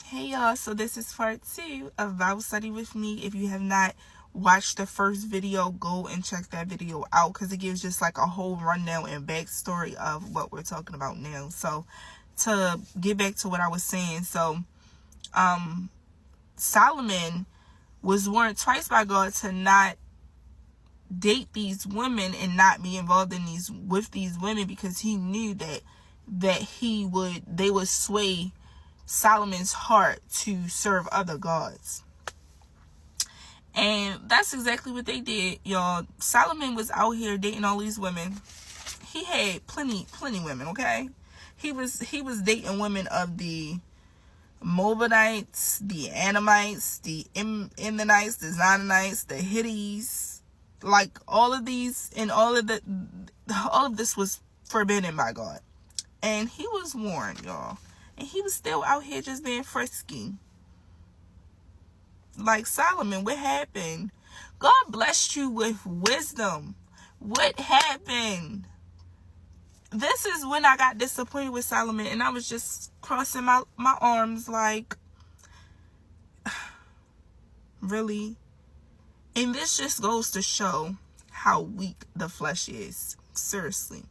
Hey y'all, so this is part 2 of Bible study with me. If you have not watched the first video, go and check that video out because it gives just like a whole rundown and backstory of what we're talking about now. So to get back to what I was saying, Solomon was warned twice by God to not date these women and not be involved in these women because he knew that they would sway Solomon's heart to serve other gods. And that's exactly what they did, y'all. Solomon was out here dating all these women. He had plenty women, okay? He was dating women of the Moabites, the Ammonites, the Ammonites, the Zidonites, the Hittites, like all of these, and all of this was forbidden by God. And he was warned, y'all. And he was still out here just being frisky. Like, Solomon, what happened? God blessed you with wisdom. What happened? This is when I got disappointed with Solomon, and I was just crossing my arms like, really? And this just goes to show how weak the flesh is. Seriously.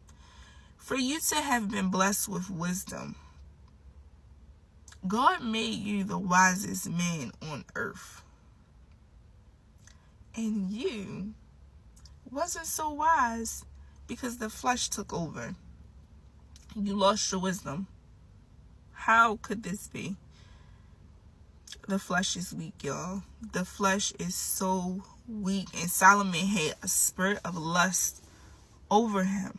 For you to have been blessed with wisdom, God made you the wisest man on earth. And you wasn't so wise because the flesh took over. You lost your wisdom. How could this be? The flesh is weak, y'all. The flesh is so weak. And Solomon had a spirit of lust over him.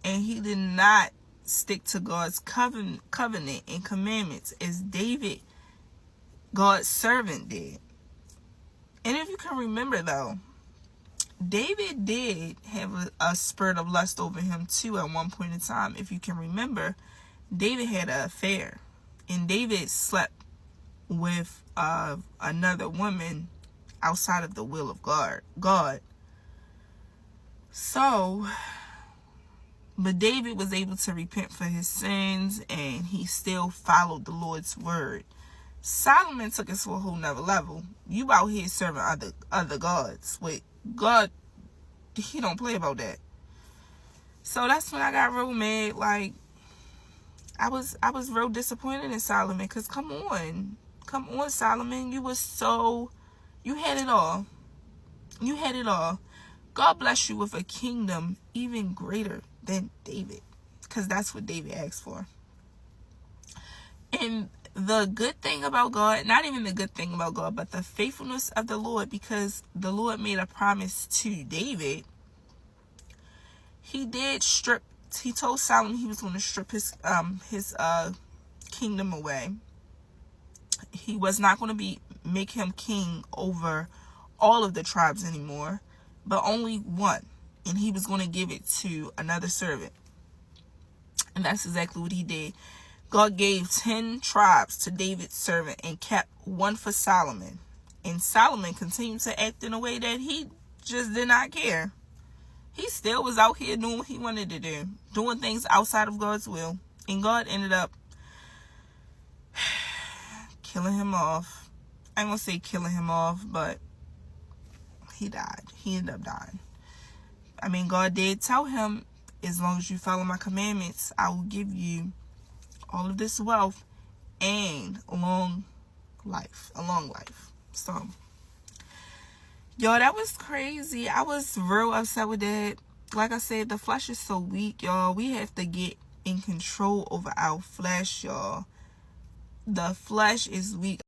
And he did not stick to God's covenant and commandments as David, God's servant, did. And if you can remember, though, David did have a spirit of lust over him too at one point in time. If you can remember, David had an affair, and David slept with another woman outside of the will of God. So, but David was able to repent for his sins, and he still followed the Lord's word. Solomon took it to a whole nother level. You out here serving other gods. Wait, God, he don't play about that. So that's when I got real mad. Like, I was real disappointed in Solomon, because come on, Solomon, you had it all. You had it all. God bless you with a kingdom even greater than David, because that's what David asked for. And the good thing about God, not even the good thing about God, but the faithfulness of the Lord, because the Lord made a promise to David. He told Solomon he was going to strip his kingdom away. He was not going to make him king over all of the tribes anymore, but only one. And he was going to give it to another servant. And that's exactly what he did. God gave 10 tribes to David's servant and kept one for Solomon. And Solomon continued to act in a way that he just did not care. He still was out here doing what he wanted to do, doing things outside of God's will. And God ended up killing him off. I ain't gonna say killing him off, but he died. He ended up dying. I mean, God did tell him, as long as you follow my commandments, I will give you all of this wealth and a long life. So, y'all, that was crazy. I was real upset with that. Like I said, the flesh is so weak, y'all. We have to get in control over our flesh, y'all. The flesh is weak.